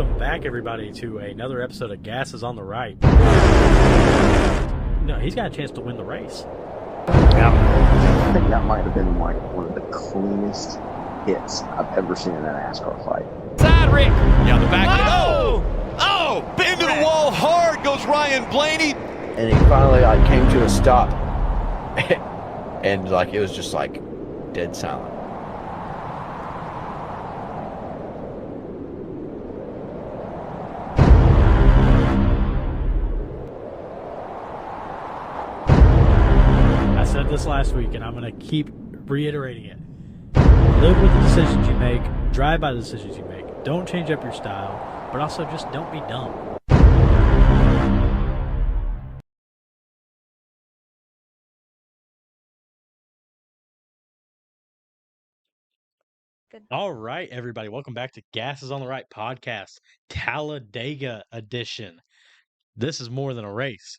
Welcome back, everybody, to another episode of Gas is on the Right. No, he's got a chance to win the race. I think that might have been like one of the cleanest hits I've ever seen in a NASCAR fight. Side Rick. Yeah, the back. Oh, into the wall hard goes Ryan Blaney. And he finally came to a stop, and it was just dead silent. I said this last week, and I'm going to keep reiterating it. Live with the decisions you make, drive by the decisions you make. Don't change up your style, but also just don't be dumb. Good. All right, everybody. Welcome back to Gas is on the Right podcast, Talladega edition. This is more than a race.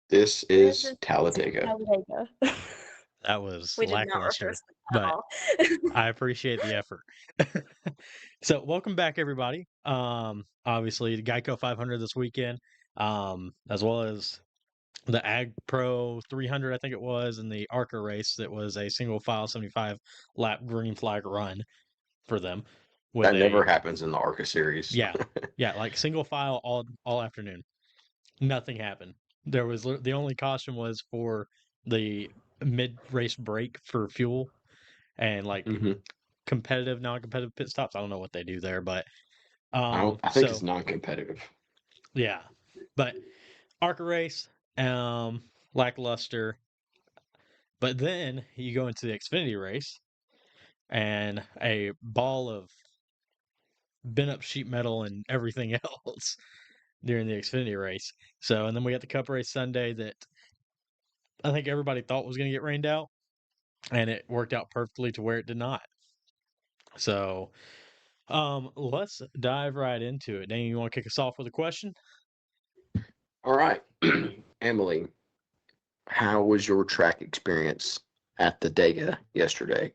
This is Talladega. That was We did not lackluster, rehearse that at but all. I appreciate the effort. So, welcome back, everybody. Obviously, the Geico 500 this weekend, as well as the Ag Pro 300, I think it was, and the ARCA race that was a single file 75 lap green flag run for them. That never happens in the ARCA series. Yeah, like single file all afternoon. Nothing happened. There was the only caution was for the mid race break for fuel and competitive, non-competitive pit stops. I don't know what they do there, but I think it's non-competitive. Yeah, but ARCA race, lackluster. But then you go into the Xfinity race, and a ball of bent up sheet metal and everything else during the Xfinity race. So, and then we got the Cup race Sunday that I think everybody thought was going to get rained out, and it worked out perfectly to where it did not. So, let's dive right into it. Daniel, you want to kick us off with a question? All right. Emily, how was your track experience at the Dega yesterday?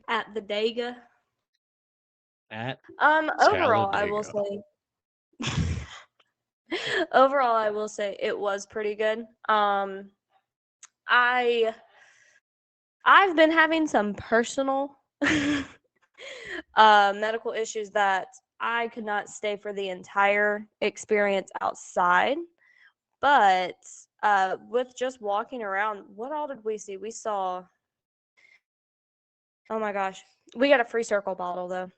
At the Dega. Overall, I will say. Overall, I will say it was pretty good. I've been having some personal medical issues that I could not stay for the entire experience outside. But with just walking around, what all did we see? We saw, oh my gosh, we got a free Circle bottle though.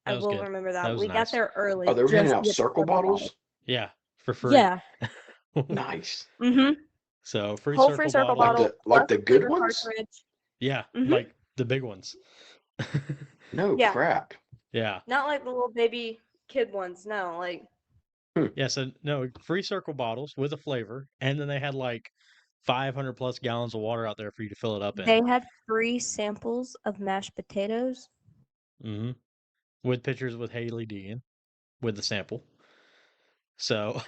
I will remember that. We got there early. Oh, they were handing out Circle bottles? Yeah, for free. Yeah. Nice. Mm-hmm. So free Whole circle free Circle bottle. bottle. Like the good ones? Cartridge. Yeah, Mhm. like the big ones. No Yeah. crap. Yeah. Not like the little baby kid ones. No, like. Yeah, so no, free circle bottles with a flavor, and then they had 500 plus gallons of water out there for you to fill it up in. They had free samples of mashed potatoes. Mm-hmm. With pictures with Haley Deegan with the sample. So,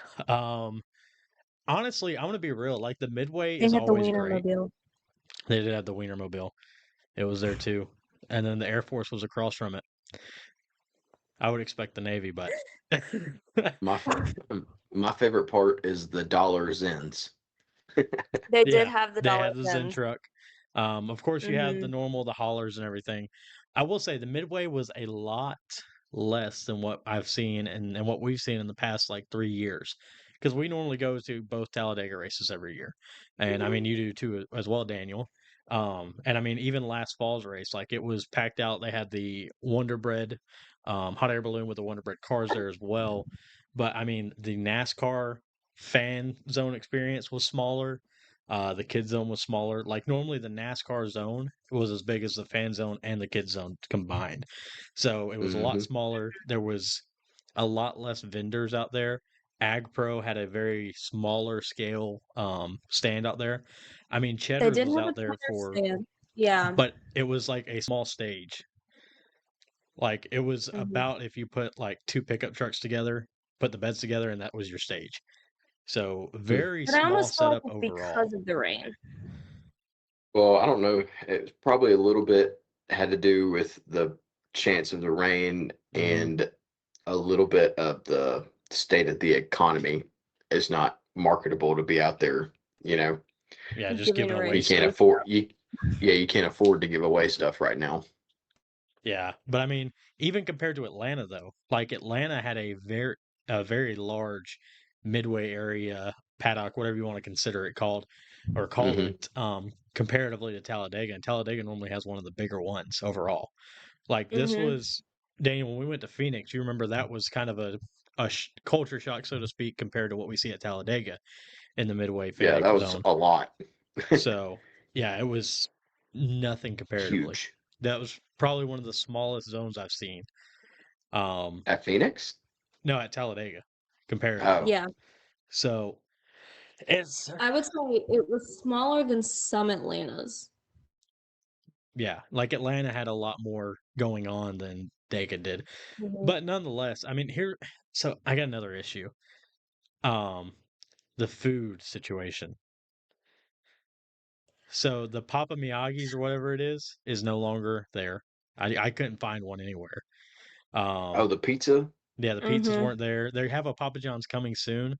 honestly, I'm gonna be real. The Midway They is had the always great. Wienermobile. They did have the Wienermobile. It was there too, and then the Air Force was across from it. I would expect the Navy, but My favorite part is the dollar Zens. They did have the they dollar had the Zen Zens. truck. Of course, you have the normal, the haulers and everything. I will say the Midway was a lot less than what I've seen and what we've seen in the past 3 years, because we normally go to both Talladega races every year, and I mean you do too as well, Daniel. And I mean even last fall's race, it was packed out. They had the Wonder Bread hot air balloon with the Wonder Bread cars there as well. But I mean the NASCAR fan zone experience was smaller. The kid zone was smaller. Normally the NASCAR zone was as big as the fan zone and the kid zone combined. So it was a lot smaller. There was a lot less vendors out there. Ag Pro had a very smaller scale stand out there. I mean, Cheddar's was out there for stand. Yeah. but it was a small stage. It was about if you put 2 pickup trucks together, put the beds together, and that was your stage. So very But I small almost felt setup like overall. because of the rain. Well, I don't know. It's probably a little bit had to do with the chance of the rain Mhm. and a little bit of the state of the economy is not marketable to be out there. You know, Yeah, just Giving giving away away you can't stuff. afford you can't afford to give away stuff right now. Yeah, but I mean, even compared to Atlanta, though, like Atlanta had a very large midway area paddock, whatever you want to consider it called, or call Hmm. it, comparatively to Talladega, and Talladega normally has one of the bigger ones overall. Like this Mm-hmm. was Daniel when we went to Phoenix. You remember that was kind of a culture shock, so to speak, compared to what we see at Talladega in the midway Yeah, paddock that was zone. a lot. So yeah, it was nothing comparatively. Huge. That was probably one of the smallest zones I've seen. Um, At Phoenix? no, at Talladega, comparatively. Oh, Yeah, So it's I would say it was smaller than some Atlantas. yeah, like Atlanta had a lot more going on than Dega did, Hmm. but nonetheless, I mean here. So I got another issue. Um, the food situation. So the Papa Miyagi's or whatever it is no longer there. I couldn't find one anywhere. oh, Um, the pizza. yeah, the pizzas Hmm. weren't there. They have a Papa John's coming soon.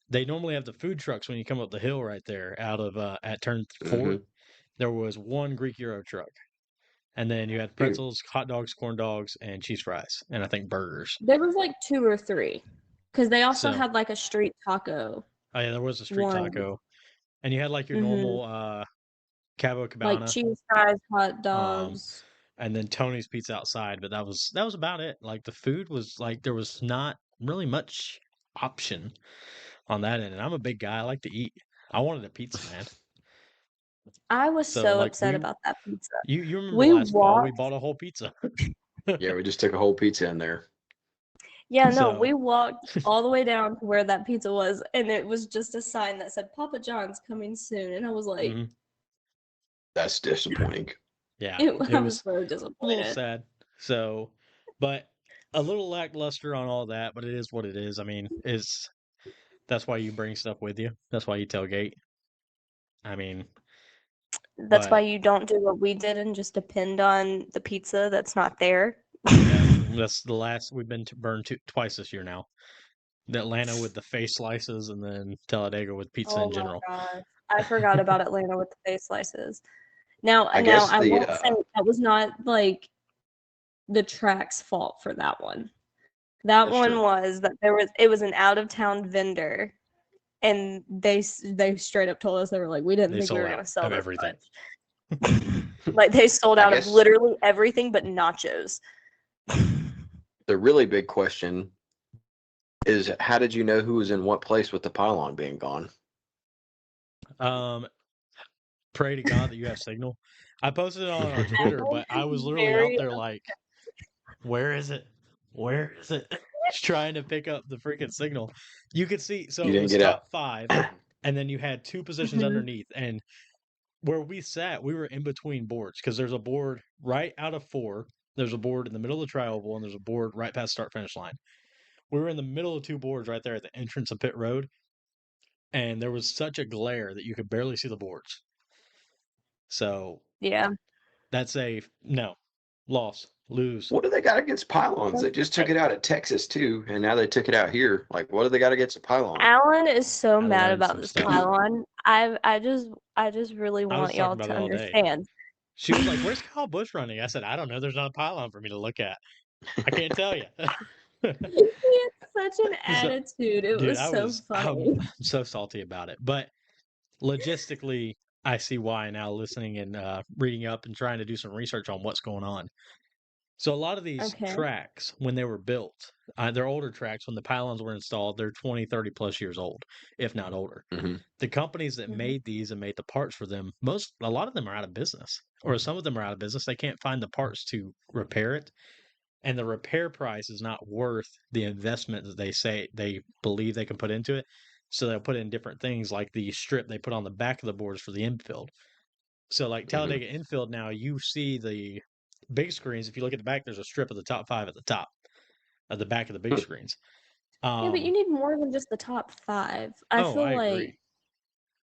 They normally have the food trucks when you come up the hill right there out of at turn Hmm. 4. There was one Greek Euro truck, and then you had Dude, pretzels, hot dogs, corn dogs, and cheese fries, and I think burgers. There was like two or three, because they also So, had like a street taco oh yeah, there was a street one. taco, and you had like your Hmm. normal Cabo Like Cabana, cheese fries, hot um, dogs. and then Tony's Pizza outside. But that was about it. Like the food was like there was not really much option on that end. And I'm a big guy. I like to eat. I wanted a pizza, man. I was So so like upset about that pizza. you remember We last fall we walked, bought a whole pizza. yeah, we just took a whole pizza in there. yeah, no, So we walked all the way down to where that pizza was, and it was just a sign that said Papa John's coming soon. And I was like, mhm, That's disappointing. yeah, it, it I was was so a little disappointed. sad. So, but a little lackluster on all that. But it is what it is. I mean, is that's why you bring stuff with you. That's why you tailgate. I mean, That's why but you don't do what we did and just depend on the pizza that's not there. yeah, that's the last we've been to burned twice this year now. The Atlanta with the face slices, and then Talladega with pizza Oh in my general. gosh. I forgot about Atlanta with the face slices. Now, I now guess I the won't say that was not like the track's fault for that one. That that's one true. was that it was an out of town vendor, and they straight up told us they were like, we didn't They think we sold were gonna out sell of this everything. much. Like they sold I out of guess literally everything but nachos. the really big question is how did you know who was in what place with the pylon being gone? Um, pray to God that you have signal. I posted it on our Twitter, but I was literally out Very there like, where is it? Where is it? Just trying to pick up the freaking signal. You could see, so You it didn't was get top out. 5, and then you had 2 positions Mhm. underneath. And where we sat, we were in between boards because there's a board right out of 4. There's a board in the middle of the tri-oval, and there's a board right past start finish line. We were in the middle of 2 boards right there at the entrance of pit road, and there was such a glare that you could barely see the boards. So Yeah. that's a no, loss, lose. What do they got against pylons? They just took it out at Texas too, and now they took it out here. Like, what do they got against a pylon? Alan is so I mad learned about some this stuff. pylon. I just really I was want talking y'all about to it all day. understand. She was like, "Where's Kyle Busch running?" I said, "I don't know. There's not a pylon for me to look at. I can't tell you." He had such an So, attitude. It dude, was so I'm funny. so salty about it. But logistically, I see why now. Listening and reading up and trying to do some research on what's going on. So a lot of these Okay. tracks, when they were built, they're older tracks. When the pylons were installed, they're 20, 30 plus years old, if not older. Hmm. The companies that Mhm. made these and made the parts for them, a lot of them are out of business, or some of them are out of business. They can't find the parts to repair it, and the repair price is not worth the investment that they say they believe they can put into it. So they'll put in different things like the strip they put on the back of the boards for the infield. So like Hmm. Talladega infield now, you see the big screens. If you look at the back, there's a strip of the top 5 at the top of the back of the big screens. Yeah, but you Um, need more than just the top 5. I oh, feel I like agree.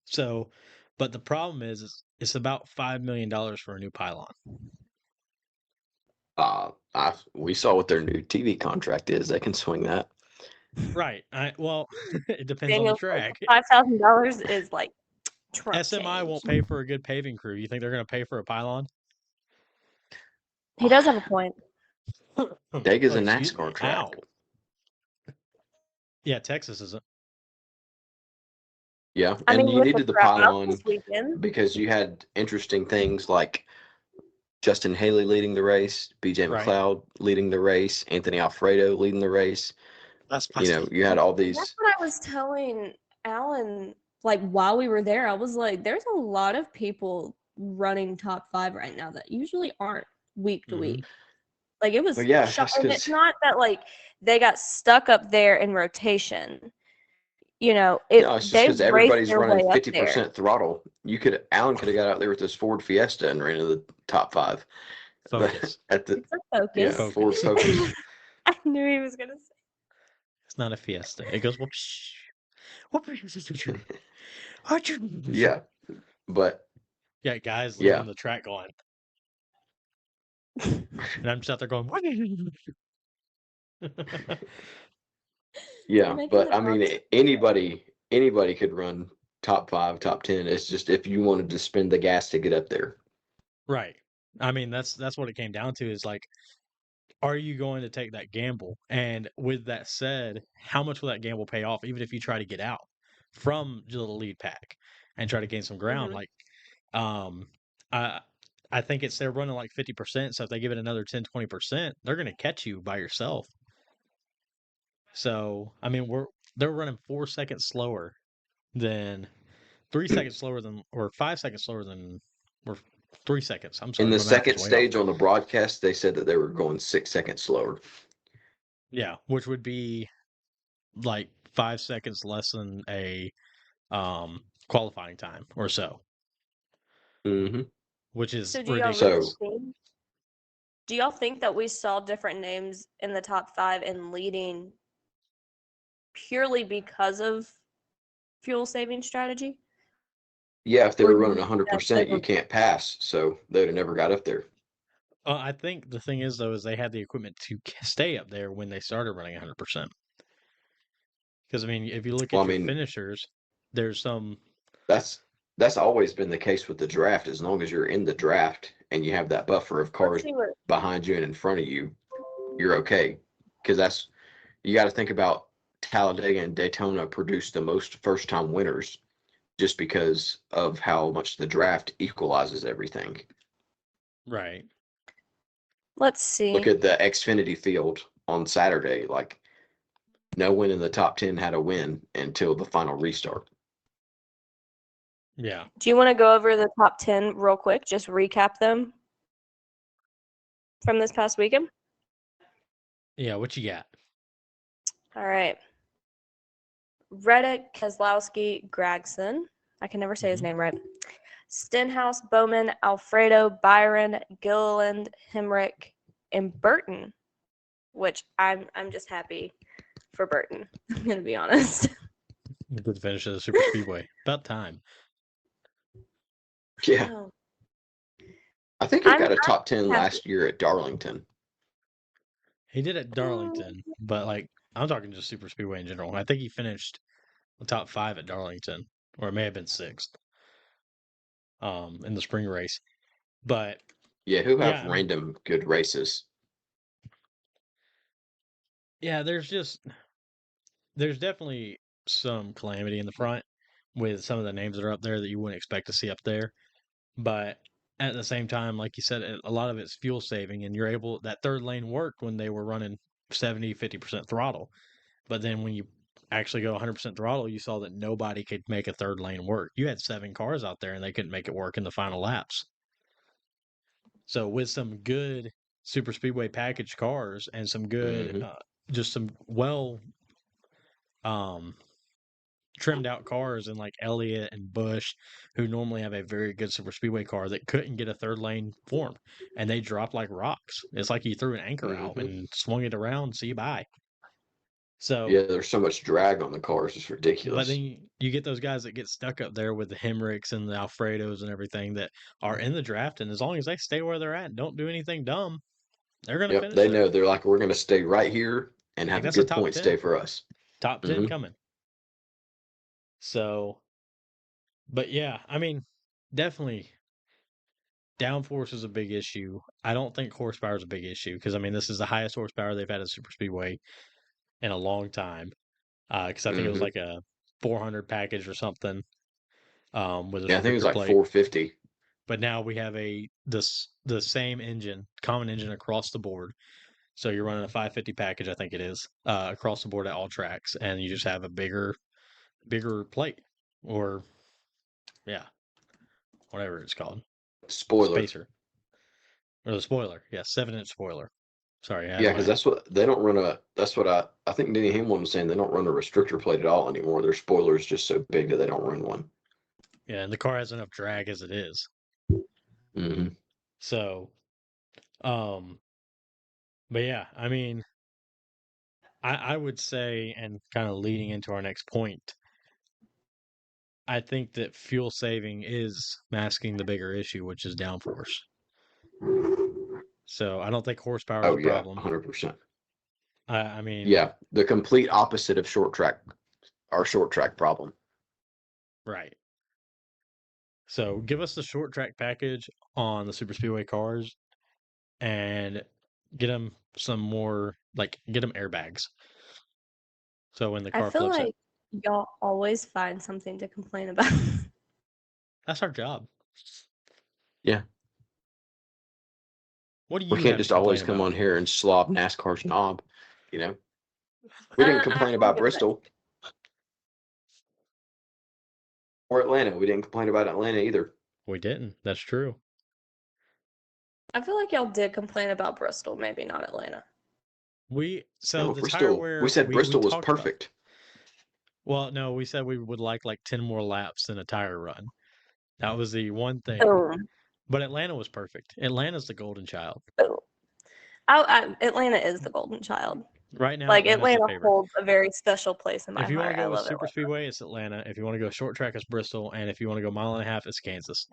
So, but the problem is it's about $5 million for a new pylon. We saw what their new TV contract is. They can swing that. Right. Well, it depends on the Daniel's track. like $5,000 is like Trump SMI change. won't pay for a good paving crew. You think they're going to pay for a pylon? He does have a point. Dega's a Excuse NASCAR me. track. Ow. Yeah, Texas isn't. Yeah, I and mean, you with needed the drought pylon this weekend, because you had interesting things like Justin Haley leading the race, BJ Right. McLeod leading the race, Anthony Alfredo leading the race. That's You had all that's these. what I was telling Alan. Like while we were there, I was like, "There's a lot of people running top 5 right now that usually aren't week to Mhm. week." Like it was Well, yeah, shocking. that's It's 'cause- not that like they got stuck up there in rotation. No, it's just They because raced everybody's their running way up there. 50% throttle. Alan could have got out there with his Ford Fiesta and ran into the top 5. Focus. At the It's a focus. Focus. Ford Focus. I knew he was gonna say. It's not a Fiesta. It goes whoops. Yeah, but Yeah, guys Yeah. leaving the track going. And I'm just out there going, yeah, Making but the I mean, dogs- anybody could run top 5, top 10. It's just if you wanted to spend the gas to get up there. Right. I mean, that's what it came down to is like, are you going to take that gamble? And with that said, how much will that gamble pay off, even if you try to get out from the lead pack and try to gain some ground? Mhm. Like, I I think they're running like 50%. So if they give it another 10, 20%, they're going to catch you by yourself. So I mean, they're running 4 seconds slower than 3 seconds slower than, or 5 seconds slower than, or 3 seconds. I'm sorry, In the my math is second way off. stage on the broadcast, they said that they were going 6 seconds slower. Yeah, which would be like 5 seconds less than a qualifying time or so, Mm-hmm. which is So do y'all ridiculous. really think? Do y'all think that we saw different names in the top 5 and leading purely because of fuel saving strategy? Yeah, if they Or were do running you think that 100%, they you were- can't pass, so they'd have never got up there. I think the thing is though is they had the equipment to stay up there when they started running 100%. Because I mean, if you look at Well, I your mean, finishers, there's some. that's always been the case with the draft. As long as you're in the draft and you have that buffer of Let's cars see what behind you and in front of you, you're okay. Because you got to think about Talladega and Daytona produced the most first-time winners just because of how much the draft equalizes everything. Right. let's see. Look at the Xfinity field on Saturday. Like, no one in the top 10 had a win until the final restart. Yeah. Do you want to go over the top 10 real quick? Just recap them from this past weekend? Yeah. What you got? All right. Reddick, Keselowski, Gragson. I can never say his Mhm. name right. Stenhouse, Bowman, Alfredo, Byron, Gilliland, Hemrick, and Burton. Which I'm just happy for Burton. I'm gonna be honest. Good finish of the super speedway. About time. Yeah. Oh, I think he I'm got a top 10 happy. last year at Darlington. He did at Darlington, but like I'm talking just super speedway in general. I think he finished the top 5 at Darlington, or it may have been 6th. In the spring race. But Yeah, who have yeah, I mean, random good races. yeah, there's definitely some calamity in the front with some of the names that are up there that you wouldn't expect to see up there. But at the same time, like you said, a lot of it's fuel saving, and that third lane worked when they were running 70, 50% throttle. But then when you actually go 100% throttle, you saw that nobody could make a third lane work. You had 7 cars out there and they couldn't make it work in the final laps. So with some good super speedway package cars and some good, Mhm. just some well trimmed out cars and like Elliott and Bush, who normally have a very good super speedway car that couldn't get a third lane formed, and they dropped like rocks. It's like you threw an anchor out Mhm. and swung it around. See you bye. So Yeah, there's so much drag on the cars. It's but ridiculous. then you get those guys that get stuck up there with the Hemricks and the Alfredos and everything that are in the draft, and as long as they stay where they're at and don't do anything dumb, They're going to Yep, finish they there. know. They're like, we're going to stay right here and Like, have a that's a good top point 10. stay for us. Top 10 coming. So, but yeah, I mean, definitely downforce is a big issue. I don't think horsepower is a big issue because, I mean, this is the highest horsepower they've had at Super Speedway in a long time. Because I think it was like a 400 package or something with a Yeah, I think it was restrictor like plate. 450. But now we have the same engine, common engine across the board. So you're running a 550 package, I think it is, across the board at all tracks, and you just have a bigger plate, or yeah, whatever it's called, Spoiler. spacer, or the spoiler. Yeah, 7-inch spoiler. Sorry, I had Yeah, because that's what they don't run a. That's what I think Denny Hamlin was saying. They don't run a restrictor plate at all anymore. Their spoiler is just so big that they don't run one. Yeah, and the car has enough drag as it is. Mm-hmm. So, um, but yeah, I mean, I would say, and kind of leading into our next point, I think that fuel saving is masking the bigger issue, which is downforce. So I don't think horsepower is Oh a yeah, problem. 100%. I mean, Yeah, the complete opposite of short track, our short track problem. right. So give us the short track package on the super speedway cars, and get them some more, like, get them airbags. So when the I car feel flips it, like y'all always find something to complain about. that's our job. Yeah, What do we you can't have to just always complain come about? on here and slob NASCAR's knob. You know, we didn't complain I'll about give that. Bristol or Atlanta. We didn't complain about Atlanta either. We didn't. That's true. I feel like y'all did complain about Bristol, maybe not Atlanta. So No, the tire Bristol. wear We said we Bristol was talked about. perfect. Well, no, we said we would like 10 more laps than a tire run. That was the one thing. Boom. But Atlanta was perfect. Atlanta's the golden child. Boom. Atlanta is the golden child. Right now, Like, Atlanta's the Atlanta favorite. holds a very special place in my If you want heart. to I go with love super Atlanta. speedway, it's Atlanta. If you want to go short track, it's Bristol. And if you want to go mile and a half, it's Kansas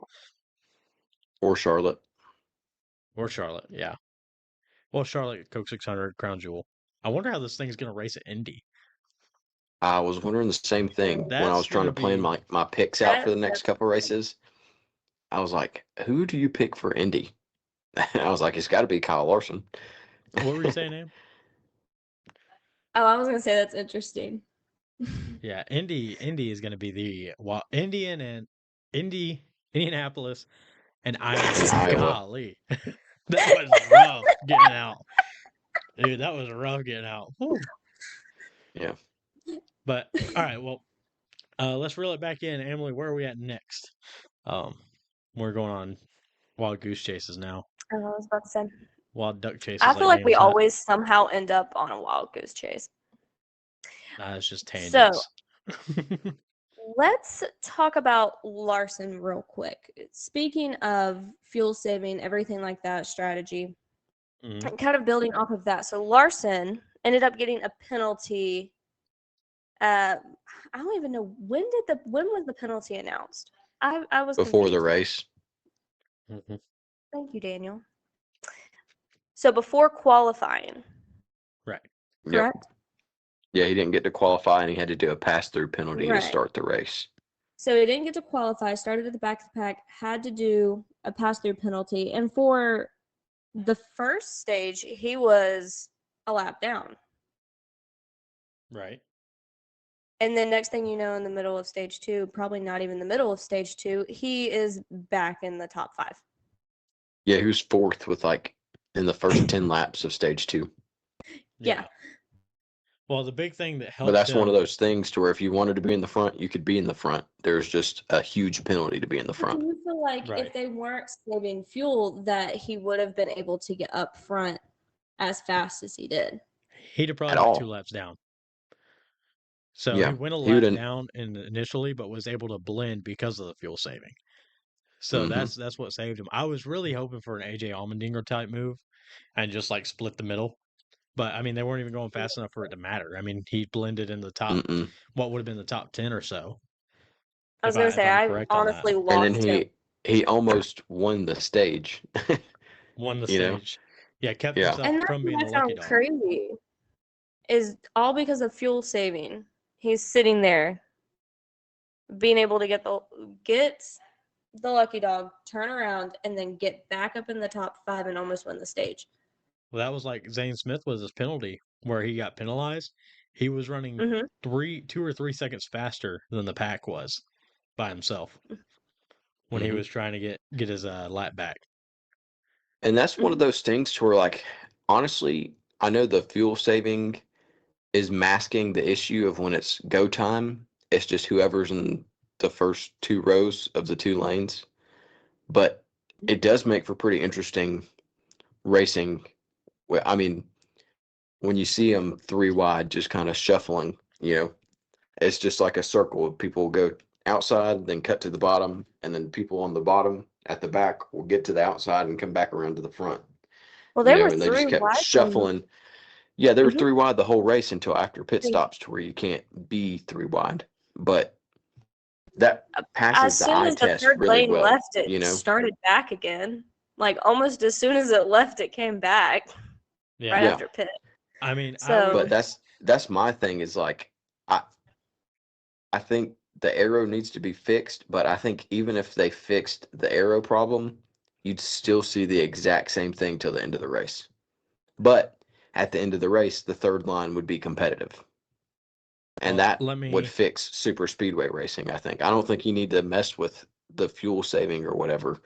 Or Charlotte. or Charlotte. Yeah. Well, Charlotte, Coke 600, Crown Jewel. I wonder how this thing's going to race at Indy. I was wondering the same thing when I That's was trying gonna to plan be- my picks out for the That's- next couple races. I was like, who do you pick for Indy? I was like, it's got to be Kyle Larson. What were you saying, Em? Oh, I was gonna say that's interesting. Yeah, Indy is going to be the Indianapolis, and Iowa. Iowa. Golly, that was rough getting out, dude. That was rough getting out. Whew. Yeah. But all right, well, let's reel it back in. Emily, where are we at next? We're going on wild goose chases now. I was about to say. Wild duck chases. I feel like we Daniel's hut. always somehow end up on a wild goose chase. Nah, it's just tangents. Let's talk about Larson real quick. Speaking of fuel saving, everything like that, strategy, Mhm. and kind of building off of that. So Larson ended up getting a penalty. I don't even know when was the penalty announced? I was Before the confused. race. Mhm. Thank you, Daniel. So before qualifying, Right. correct? Yeah, he didn't get to qualify and he had to do a pass-through penalty to Right. start the race. So he didn't get to qualify, started at the back of the pack, had to do a pass-through penalty. And for the first stage, he was a lap down. Right. And then next thing you know, in the middle of stage 2, probably not even the middle of stage 2, he is back in the top 5. Yeah, he was fourth with in the first 10 laps of stage 2. Yeah. Well, the big thing that helped But that's one of him- those things to where if you wanted to be in the front, you could be in the front. There's just a huge penalty to be in the Do front. you feel like Right. if they weren't saving fuel, that he would have been able to get up front as fast as he did? He'd have probably At went all. 2 laps down. So Yeah, he went a he lap would've- down initially, but was able to blend because of the fuel saving. So Mhm. that's what saved him. I was really hoping for an AJ Allmendinger type move and just split the middle. But I mean, they weren't even going fast enough for it to matter. I mean, he blended in the top, Mm-mm. what would have been the top 10 or so. I was going to say, if I'm I correct on that. honestly And then lost him. he almost won the stage. Won the you know? stage. Yeah, kept Yeah. himself And that's from being what the I lucky found dog. crazy. Is all because of fuel saving. He's sitting there, being able to get the lucky dog, turn around, and then get back up in the top 5 and almost win the stage. Well, that was like Zane Smith was his penalty where he got penalized. He was running Mm-hmm. 2 or 3 seconds faster than the pack was by himself when he Mhm. was trying to get his lap back. And that's one of Mm-hmm. those things to where, like, honestly, I know the fuel saving is masking the issue of when it's go time. It's just whoever's in the first 2 rows of the 2 lanes. But it does make for pretty interesting racing. I mean, when you see them 3 wide, just kind of shuffling, it's just like a circle. People go outside, then cut to the bottom, and then people on the bottom at the back will get to the outside and come back around to the front. Well, they were And they just 3 kept wide from. shuffling. Yeah, they were Mm-hmm. 3 wide the whole race until after pit Thank stops to where you can't be 3 wide. But that As passes the soon eye as the test third really lane well, left, it started back again. Like almost as soon as it left, it came back Yeah. right Yeah. after pit. I mean, So, But that's my thing is like I think the arrow needs to be fixed, but I think even if they fixed the arrow problem, you'd still see the exact same thing till the end of the race. But at the end of the race, the third line would be competitive. And well, that let would me fix super speedway racing, I think. I don't think you need to mess with the fuel saving or whatever.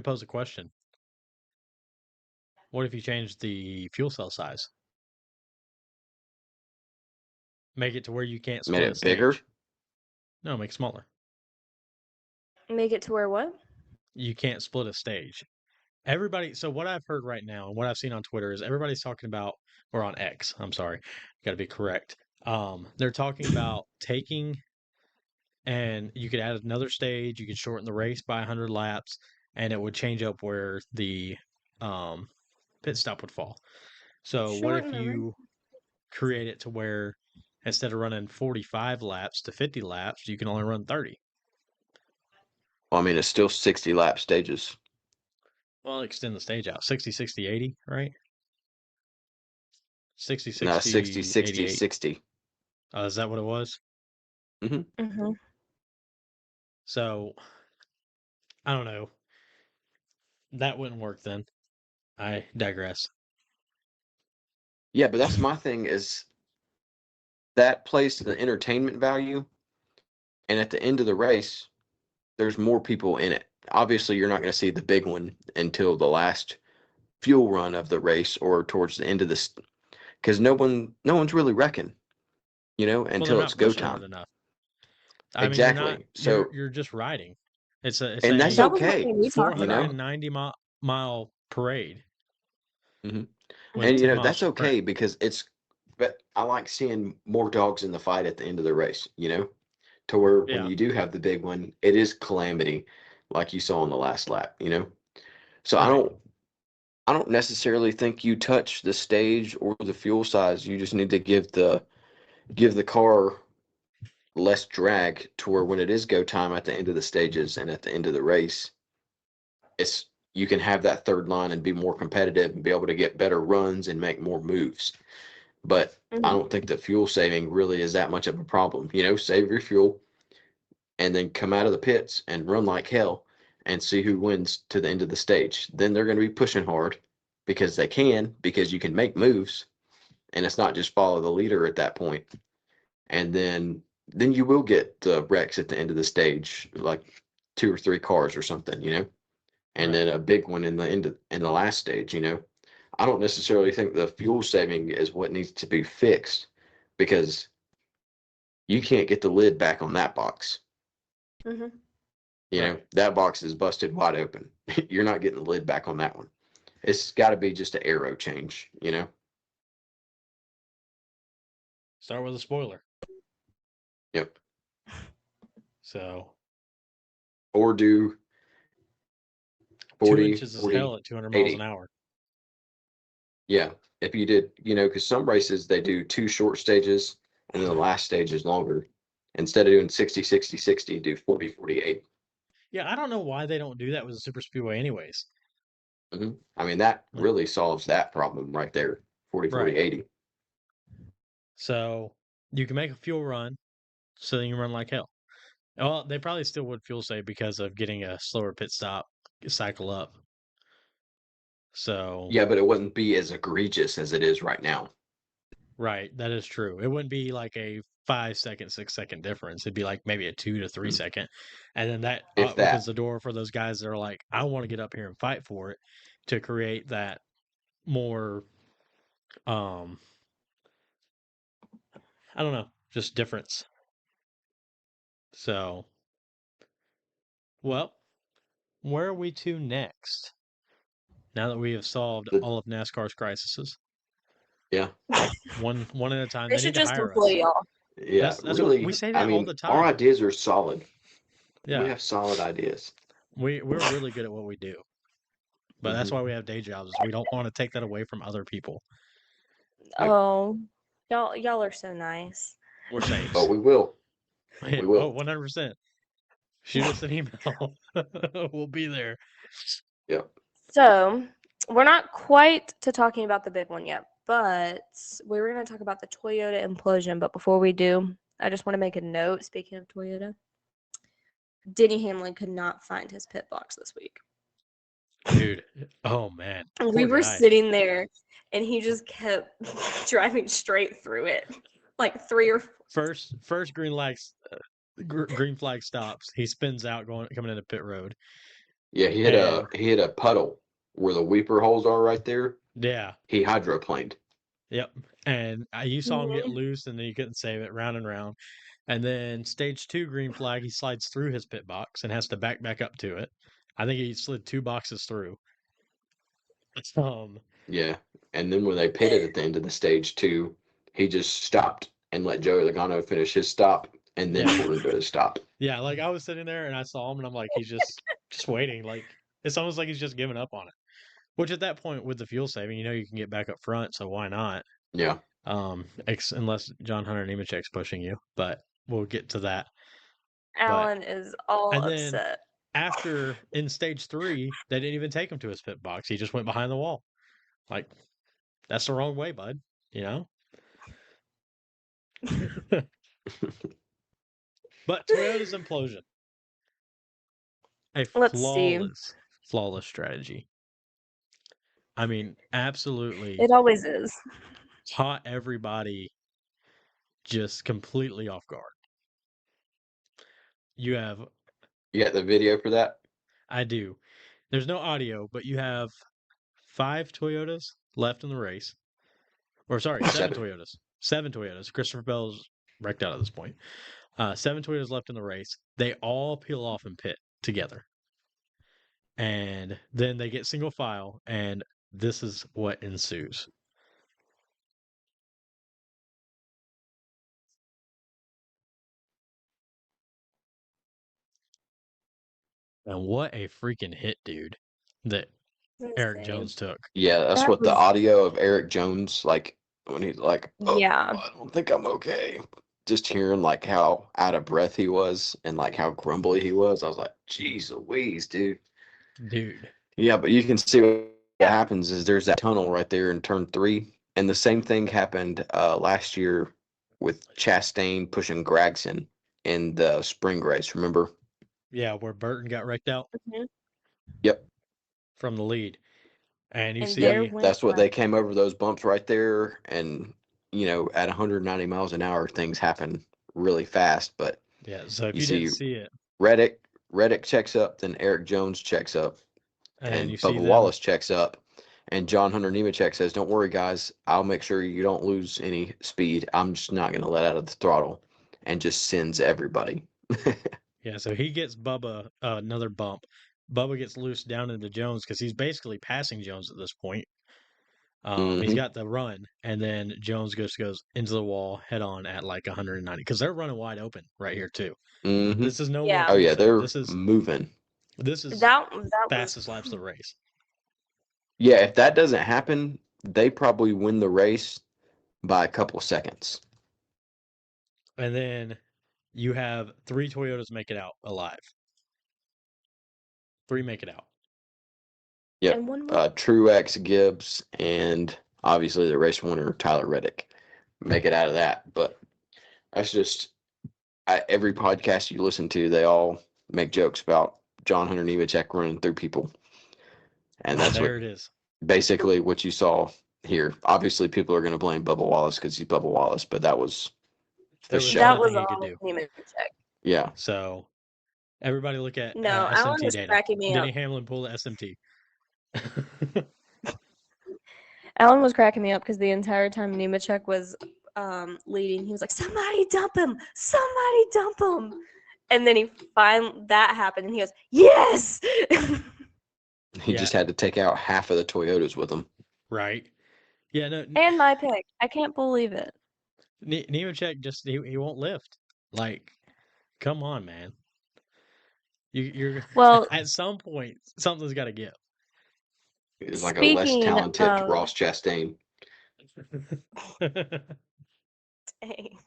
pose a question. What if you change the fuel cell size? Make it to where you can't Made split a it bigger. stage. No, make it smaller. make it to where what? You can't split a stage. Everybody, so what I've heard right now and what I've seen on Twitter is everybody's talking about, or on X, I'm sorry, got to be correct. They're talking about taking, and you could add another stage, you could shorten the race by 100 laps, and it would change up where the um, pit stop would fall. So what if Shorten the race. you create it to where instead of running 45 laps to 50 laps, you can only run 30? Well, I mean, it's still 60 lap stages. Well, extend the stage out. 60, 60, 80, right? 60, No, 60, 60, 60, 88. 60. Is that what it was? Mm-hmm. So, I don't know. That wouldn't work then. I digress. Yeah, but that's my thing is that plays to the entertainment value. And at the end of the race, there's more people in it. Obviously, you're not going to see the big one until the last fuel run of the race or towards the end of this, because no one's really wrecking, Well, they're until it's not go pushing hard time. enough. I mean, Exactly. So, you're just riding. It's and that's That was what okay, made me talk about. 490 mile parade hmm with and 10 mile that's sprint. okay because but I like seeing more dogs in the fight at the end of the race, to where when Yeah, you do have the big one, it is calamity, like you saw on the last lap. So right. I don't necessarily think you touch the stage or the fuel size. You just need to give the car less drag to where when it is go time at the end of the stages and at the end of the race, it's you can have that third line and be more competitive and be able to get better runs and make more moves. But I Mm-hmm. don't think that fuel saving really is that much of a problem. Save your fuel and then come out of the pits and run like hell and see who wins to the end of the stage. Then they're going to be pushing hard because you can make moves and it's not just follow the leader at that point. And then you will get the wrecks at the end of the stage, like 2 or 3 cars or something, and Right. then a big one in the last stage. I don't necessarily think the fuel saving is what needs to be fixed because you can't get the lid back on that box. Mm-hmm. Right. That box is busted wide open. You're not getting the lid back on that one. It's got to be just an arrow change. Start with a spoiler. Yep. So, Or do 2 40, inches is 40, hell at 200 miles 80. an hour. Yeah. If you did, because some races they do 2 short stages and then the last stage is longer. Instead of doing 60, 60, 60, do 40, 48. Yeah, I don't know why they don't do that with a super speedway anyways. I mean, that really solves that problem right there. 40, 40, Right. 80. So you can make a fuel run, so then you run like hell. Well, they probably still would fuel save because of getting a slower pit stop cycle up. So Yeah, but it wouldn't be as egregious as it is right now. right, that is true. It wouldn't be like a 5 second, 6 second difference. It'd be like maybe a 2 to 3 second, and then that If opens that. the door for those guys that are like, I want to get up here and fight for it, to create that more, um, I don't know, just difference. So, well, where are we to next? Now that we have solved The, all of NASCAR's crises, yeah. one at a time, They they need should to just hire employ us. y'all. Yeah, That's what we really. say I that all mean, the our time. ideas are solid. We Yeah, have solid ideas. we're really good at what we do, but that's Hmm. why we have day jobs. Is we don't want to take that away from other people. Yep. Oh, y'all are so nice. We're saints. But we will. Yeah, We will. 100%. Shoot us an email. We'll be there. Yep. So, we're not quite to talking about the big one yet, but we were going to talk about the Toyota implosion. But before we do, I just want to make a note. Speaking of Toyota, Denny Hamlin could not find his pit box this week. Dude. Oh man. We Poor were guy. sitting there, and he just kept driving straight through it, like 3 or 4. First green flag stops. He spins out coming into pit road. Yeah, And he hit a puddle where the weeper holes are right there. yeah. He hydroplaned. Yep. And you saw him get Mhm. loose, and then you couldn't save it, round and round. And then stage 2 green flag, he slides through his pit box and has to back up to it. I think he slid 2 boxes through. Um, Yeah. And then when they pitted at the end of the stage 2, he just stopped and let Joey Logano finish his stop and then yeah, pulled into his stop. yeah. Like I was sitting there and I saw him, and I'm like, he's just waiting. Like it's almost like he's just giving up on it. Which at that point, with the fuel saving, you can get back up front, so why not? Yeah. Unless John Hunter Nemechek's pushing you, but we'll get to that. But Alan is all and then upset. after in stage 3, they didn't even take him to his pit box. He just went behind the wall. Like that's the wrong way, bud. You know. But Toyota's implosion, a Let's see. flawless strategy. I mean, absolutely It always is. caught everybody just completely off guard. You have, You got the video for that? I do. There's no audio, but you have 5 Toyotas left in the race. Or sorry, 7 Seven. Toyotas. 7 Toyotas. Christopher Bell's wrecked out at this point. 7 Toyotas left in the race. They all peel off and pit together. And then they get single file, and this is what ensues. And what a freaking hit, dude, that Eric Insane. Jones took. Yeah, that's That what the was- audio of Eric Jones, like when he's like, "Oh, Yeah. I don't think I'm okay." Just hearing like how out of breath he was and like how grumbly he was, I was like, "Jeez Louise, dude." Dude. Yeah, but you can see what happens is there's that tunnel right there in turn 3, and the same thing happened last year with Chastain pushing Gragson in the spring race. Remember? Yeah, where Burton got wrecked out Mhm. Yep. from the lead. And you And see, there Yep. went That's what my they came over those bumps right there, and at 190 miles an hour, things happen really fast. But yeah, so if you you didn't see see it, Reddick checks up, then Eric Jones checks up, and and you see Bubba them, Wallace checks up, and John Hunter Nemechek says, "Don't worry, guys. I'll make sure you don't lose any speed. I'm just not going to let out of the throttle," and just sends everybody. yeah, so he gets Bubba another bump. Bubba gets loose down into Jones because he's basically passing Jones at this point. He's Hmm. got the run, and then Jones goes into the wall head on at like 190 because they're running wide open right here too. Hmm. This is no more Yeah. Oh fuel yeah, save. they're This is moving. that fastest was laps of the race. Yeah, if that doesn't happen, they probably win the race by a couple seconds. And then you have 3 Toyotas make it out alive. 3 make it out. Yep. And one more. Truex, Gibbs, and obviously the race winner, Tyler Reddick. Make it out of that. But that's just every podcast you listen to, they all make jokes about John Hunter Nemechek running through people. And that's There it is. basically what you saw here. Obviously, people are going to blame Bubba Wallace because he's Bubba Wallace, but that was There was show. That was nothing he could all do. Nemechek. Yeah. So everybody look at No, Alan SMT was data. cracking me Denny up. Hamlin pulled the SMT. Alan was cracking me up because the entire time Nemechek was leading, he was like, "Somebody dump him! Somebody dump him!" And then that happened, and he goes, "Yes!" He just had to take out half of the Toyotas with him. Right. Yeah, no. And my pick. I can't believe it. Nemechek just he won't lift. Like, come on, man. You're Well, at some point something's got to give. He's like a less speaking talented of- Ross Chastain. Dang.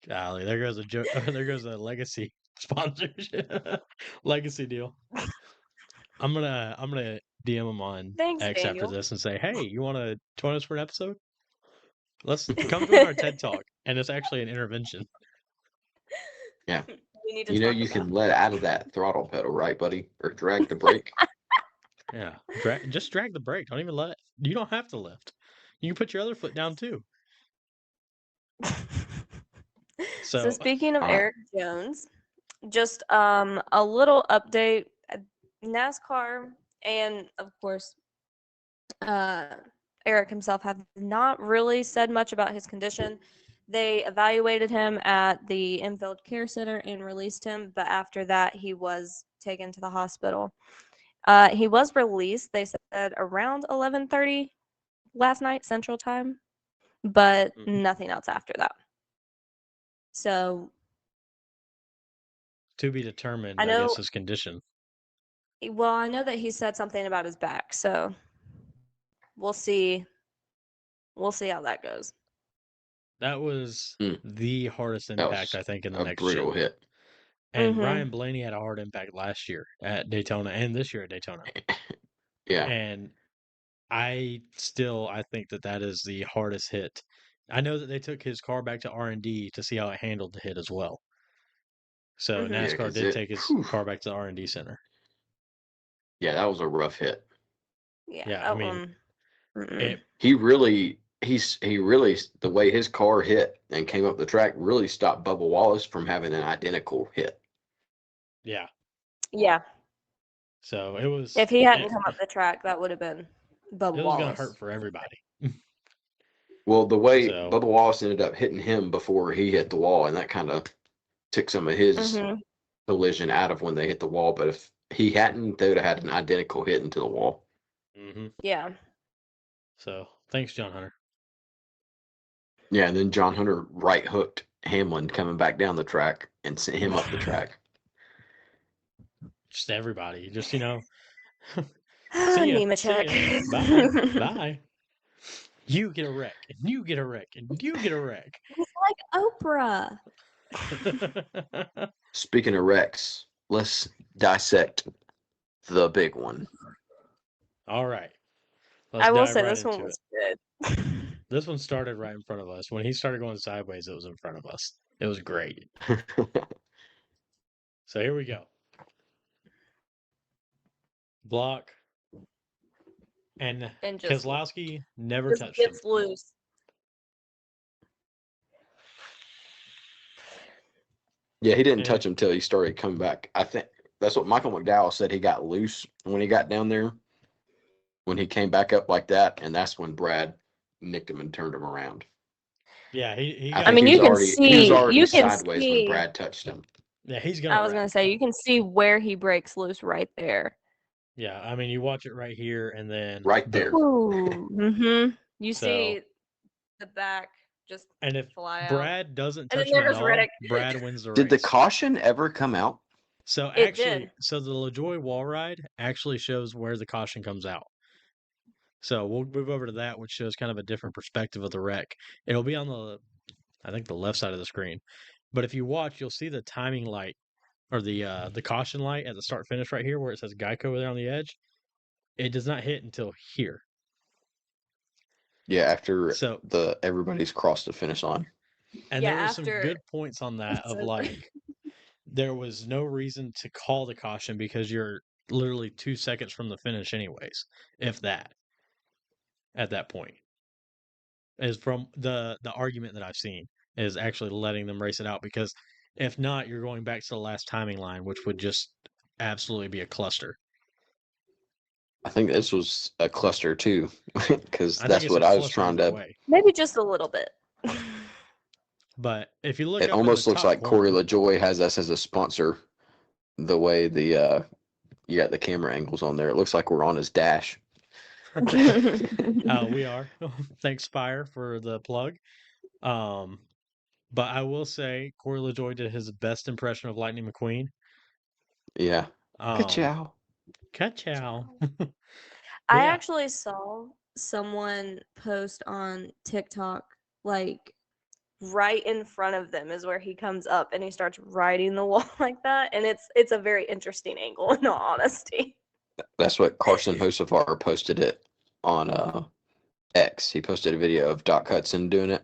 Golly, there goes a joke. There goes a legacy sponsorship, legacy deal. I'm gonna DM him on Thanks, X Daniel. after this and say, hey, you want to join us for an episode? Let's come join our TED Talk, and it's actually an intervention. Yeah. We need to You know, talk you about can let out of that throttle pedal, right, buddy? Or drag the brake. Yeah, just drag the brake. Don't even let it. You don't have to lift. You can put your other foot down too. So speaking of all right. Eric Jones, just a little update. NASCAR and of course Eric himself have not really said much about his condition. They evaluated him at the Infield Care Center and released him, but after that he was taken to the hospital. He was released, they said, around 11:30 last night Central Time, but nothing else after that. So to be determined, I I know- guess, his condition. Well, I know that he said something about his back, so we'll see. We'll see how that goes. That was Mm. the hardest That impact, was I think, in the a next brutal gen. hit. And Mhm. Ryan Blaney had a hard impact last year at Daytona and this year at Daytona. Yeah. And I think that is the hardest hit. I know that they took his car back to R&D to see how it handled the hit as well. So Mhm. Yeah, NASCAR 'cause did take his whew. car back to the R&D center. Yeah, that was a rough hit. Yeah, Yeah, that I mean, one. it, He really, the way his car hit and came up the track really stopped Bubba Wallace from having an identical hit. yeah. Yeah. So it was. If he hadn't come up the track, that would have been Bubba It was Wallace. going to hurt for everybody. Well, the way So- Bubba Wallace ended up hitting him before he hit the wall, and that kind of took some of his Mhm. collision out of when they hit the wall. But if he hadn't, they would have had an identical hit into the wall. Mhm. Yeah. So thanks, John Hunter. Yeah, and then John Hunter right hooked Hamlin coming back down the track and sent him up the track. Just everybody. Just, see ya. Nemechek. See ya. Bye. Bye. You get a wreck, and you get a wreck, and you get a wreck. He's like Oprah. Speaking of wrecks, let's dissect the big one. All right. Let's I will dive say right this one into was it. good. This one started right in front of us. When he started going sideways, it was in front of us. It was great. So here we go. Block. And just Keselowski never just touched him. gets loose. Yeah, he didn't touch him until he started coming back. I think that's what Michael McDowell said. He got loose when he got down there, when he came back up like that, and that's when Brad nicked him and turned him around. Yeah, he I got, think mean, he you was can already, see- he was already you can sideways see- when Brad touched him. yeah, he's gonna I was wreck. gonna say you can see where he breaks loose right there. Yeah, I mean, you watch it right here, and then Right there. Ooh. Mm-hmm. You So- see the back just and if fly out. Brad doesn't And then touch him there at goes all, Reddick. Brad wins the race. Did the caution ever come out? So It actually, did. so the LaJoy wall ride actually shows where the caution comes out. So we'll move over to that, which shows kind of a different perspective of the wreck. It'll be on I think the left side of the screen. But if you watch, you'll see the timing light or the caution light at the start finish right here where it says Geico there on the edge. It does not hit until here. Yeah, after So, everybody's crossed the finish line. and Yeah, there were some after good points on that it's of over. like, there was no reason to call the caution because you're literally 2 seconds from the finish, anyways, if that, at that point. Is from the argument that I've seen is actually letting them race it out because if not, you're going back to the last timing line, which would just absolutely be a cluster. I think this was a cluster too, because I think that's it's a what I was cluster trying either to. way. Maybe just a little bit. But if you look It up in the almost looks top like Corey corner, LaJoy has us as a sponsor. The way you got the camera angles on there, it looks like we're on his dash. we are. Thanks, Spire, for the plug. But I will say Corey LaJoy did his best impression of Lightning McQueen. Yeah. Good Um, chow. Ka-chow. I yeah. actually saw someone post on TikTok, like right in front of them is where he comes up and he starts riding the wall like that, and it's a very interesting angle in all honesty. That's what Carson Hocevar posted it on X. He posted a video of Doc Hudson doing it.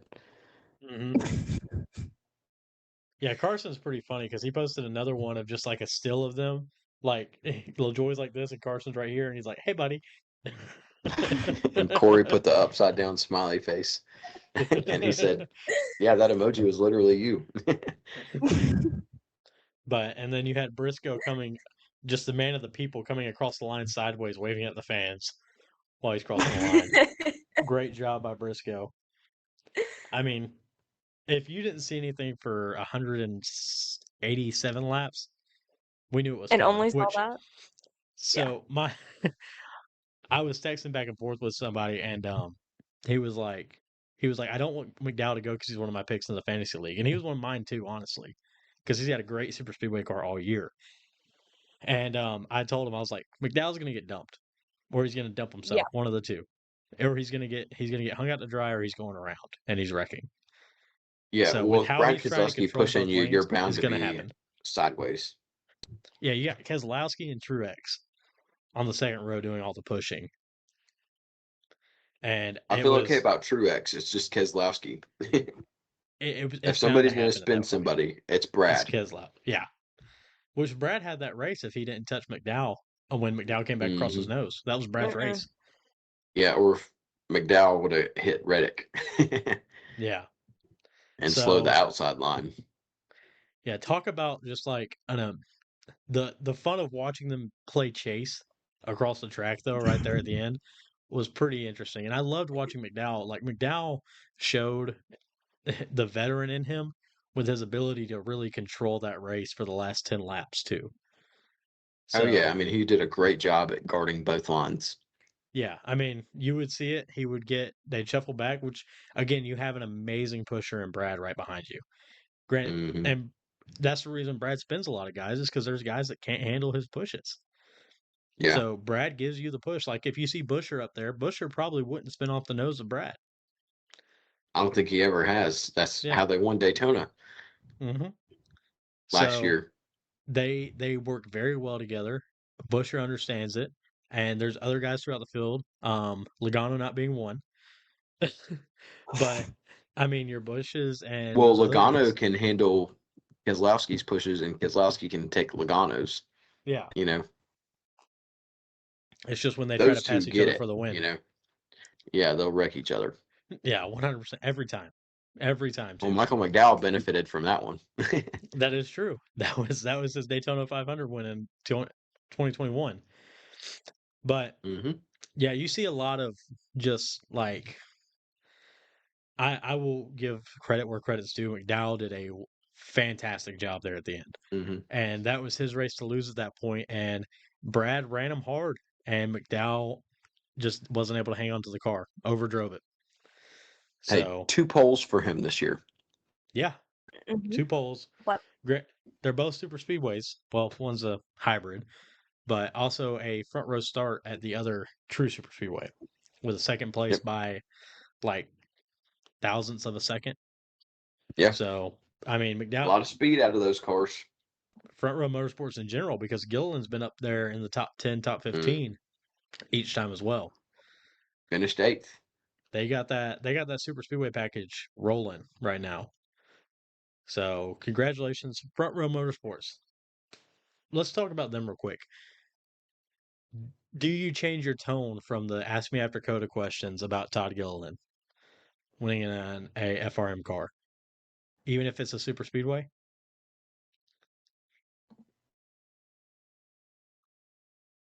Yeah, Carson's pretty funny because he posted another one of just like a still of them. Like LaJoy's like this and Carson's right here, and he's like, "Hey, buddy." And Corey put the upside down smiley face. And he said, "Yeah, that emoji was literally you." But and then you had Briscoe coming, just the man of the people coming across the line sideways, waving at the fans while he's crossing the line. Great job by Briscoe. I mean, if you didn't see anything for 187 laps, we knew it was And coming. only saw that? So I was texting back and forth with somebody, and he was like, I don't want McDowell to go because he's one of my picks in the fantasy league, and he was one of mine too, honestly, because he's had a great super speedway car all year. And I told him I was like, McDowell's gonna get dumped, or he's gonna dump himself, Yeah. one of the two, or he's gonna get hung out to dry, or he's going around and he's wrecking. Yeah, So well, with with how Brad he's trying to Keselowski control pushing both you, lanes, you're bound it's to gonna be happen. sideways. Yeah, you got Keselowski and Truex on the second row doing all the pushing. And I feel okay about Truex. It's just Keselowski. it's If bound to somebody's going to happen at spin that point. somebody, it's It's Brad. Keselowski. Yeah. Which Brad had that race if he didn't touch McDowell when McDowell came back across his nose. That was Brad's race. Yeah, or if McDowell would have hit Reddick. Yeah. And slowed the outside line. Yeah, talk about just like the fun of watching them play chase across the track though, right there at the end, was pretty interesting. And I loved watching McDowell. Like McDowell showed the veteran in him with his ability to really control that race for the last 10 laps too. Oh yeah, I mean he did a great job at guarding both lines. Yeah, I mean, you would see it. They'd shuffle back, which again, you have an amazing pusher in Brad right behind you. Granted, and that's the reason Brad spins a lot of guys is because there's guys that can't handle his pushes. Yeah. So Brad gives you the push. Like if you see Busher up there, Busher probably wouldn't spin off the nose of Brad. I don't think he ever has. That's how they won Daytona last year. They work very well together. Busher understands it, and there's other guys throughout the field. Logano not being one, but I mean your Bushes and Logano can handle Keselowski's pushes, and Keselowski can take Logano's. Yeah, you know, it's just when they those try to pass each other for the win. You know, yeah, they'll wreck each other. Yeah, 100% every time. Every time. Too. Well, Michael McDowell benefited from that one. That is true. That was his Daytona 500 win in 2021. But yeah, you see a lot of just like I will give credit where credit's due. McDowell did a fantastic job there at the end, and that was his race to lose at that point. And Brad ran him hard, and McDowell just wasn't able to hang on to the car, overdrove it. So hey, 2 poles for him this year. Yeah, 2 poles. What? They're both super speedways. Well, one's a hybrid, but also a front row start at the other true super speedway with a second place by like thousandths of a second. Yeah. So, I mean, McDowell. A lot of speed out of those cars. Front row motorsports in general, because Gilliland's been up there in the top 10, top 15 each time as well. Finished 8th. They got that super speedway package rolling right now. So congratulations, Front Row Motorsports. Let's talk about them real quick. Do you change your tone from the Ask Me After Coda questions about Todd Gilliland winning a FRM car, even if it's a super speedway?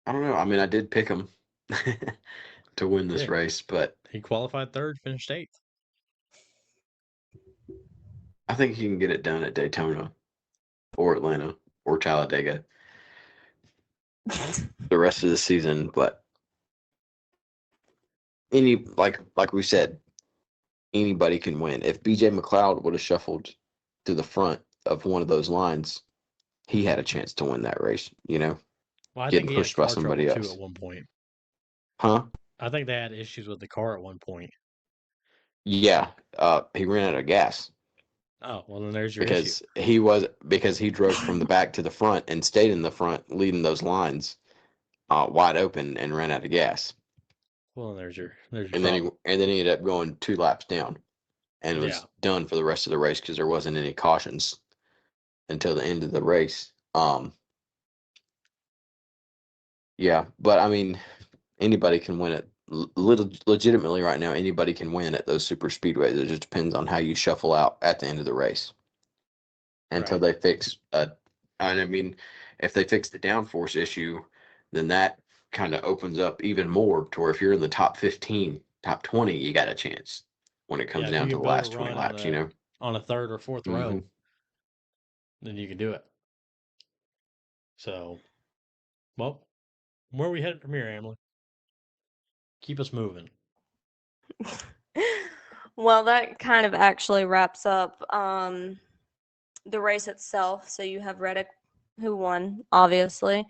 I don't know. I mean, I did pick him to win this Yeah. race, but He qualified third, finished 8th. I think he can get it done at Daytona or Atlanta or Talladega the rest of the season. But like we said, anybody can win. If BJ McLeod would have shuffled to the front of one of those lines, he had a chance to win that race, Well, I getting think he had pushed by car trouble somebody too else. at one point. Huh? I think they had issues with the car at one point. Yeah. He ran out of gas Oh, well, then there's your issue. because he drove from the back to the front and stayed in the front, leading those lines wide open, and ran out of gas. Well, there's your And problem. then he ended up going 2 laps down, and was Yeah. done for the rest of the race because there wasn't any cautions until the end of the race. Yeah, but I mean, anybody can win it. Legitimately, right now, anybody can win at those super speedways. It just depends on how you shuffle out at the end of the race until Right. they fix. And I mean, if they fix the downforce issue, then that kind of opens up even more to where if you're in the top 15, top 20, you got a chance when it comes Yeah, if you down to can the build a last 20 run laps. on a third or fourth row, Mhm. then you can do it. So, well, where are we headed from here, Emily? Keep us moving. Well, that kind of actually wraps up the race itself. So you have Reddick who won, obviously.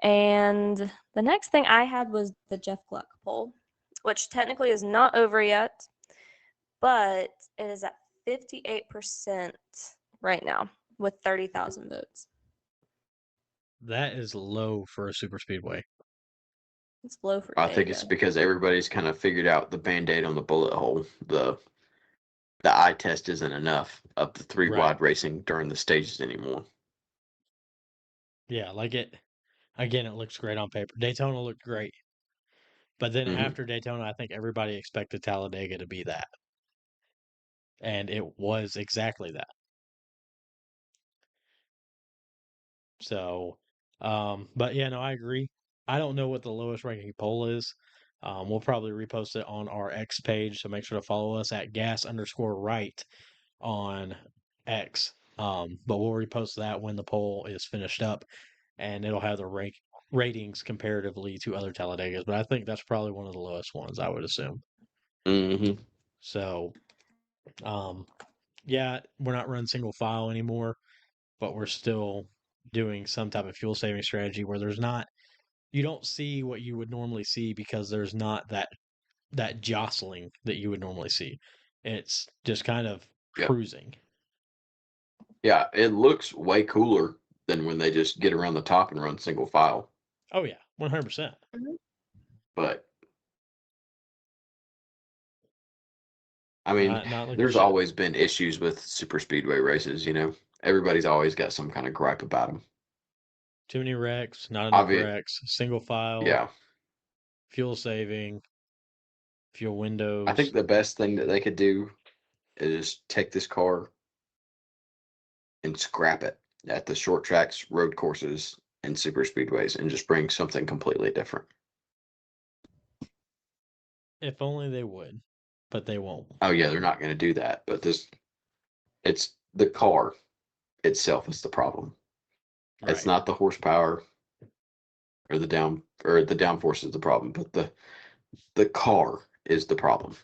And the next thing I had was the Jeff Gluck poll, which technically is not over yet, but it is at 58% right now with 30,000 votes. That is low for a super speedway. It's low for I think it's Daytona. because everybody's kind of figured out the Band-Aid on the bullet hole. The eye test isn't enough of the 3 Right. wide racing during the stages anymore. Yeah, like it. Again, it looks great on paper. Daytona looked great. But then Mhm. after Daytona, I think everybody expected Talladega to be that. And it was exactly that. So, but yeah, no, I agree. I don't know what the lowest ranking poll is. We'll probably repost it on our X page, so make sure to follow us at gas_right on X. But we'll repost that when the poll is finished up, and it'll have the ratings comparatively to other Talladegas. But I think that's probably one of the lowest ones, I would assume. Mhm. So, yeah, we're not running single file anymore, but we're still doing some type of fuel saving strategy where you don't see what you would normally see because there's not that jostling that you would normally see. It's just kind of Yeah. cruising. Yeah, it looks way cooler than when they just get around the top and run single file. Oh yeah, 100%. But I mean, Not like it there's should. always been issues with super speedway races. Everybody's always got some kind of gripe about them. Too many wrecks, not enough Obvious, wrecks, single file, yeah. fuel saving, fuel I windows. think the best thing that they could do is take this car and scrap it at the short tracks, road courses, and super speedways, and just bring something completely different. If only they would, but they won't. Oh yeah, they're not going to do that. But it's the car itself is the problem. It's Right. not the horsepower or the downforce is the problem, but the car is the problem.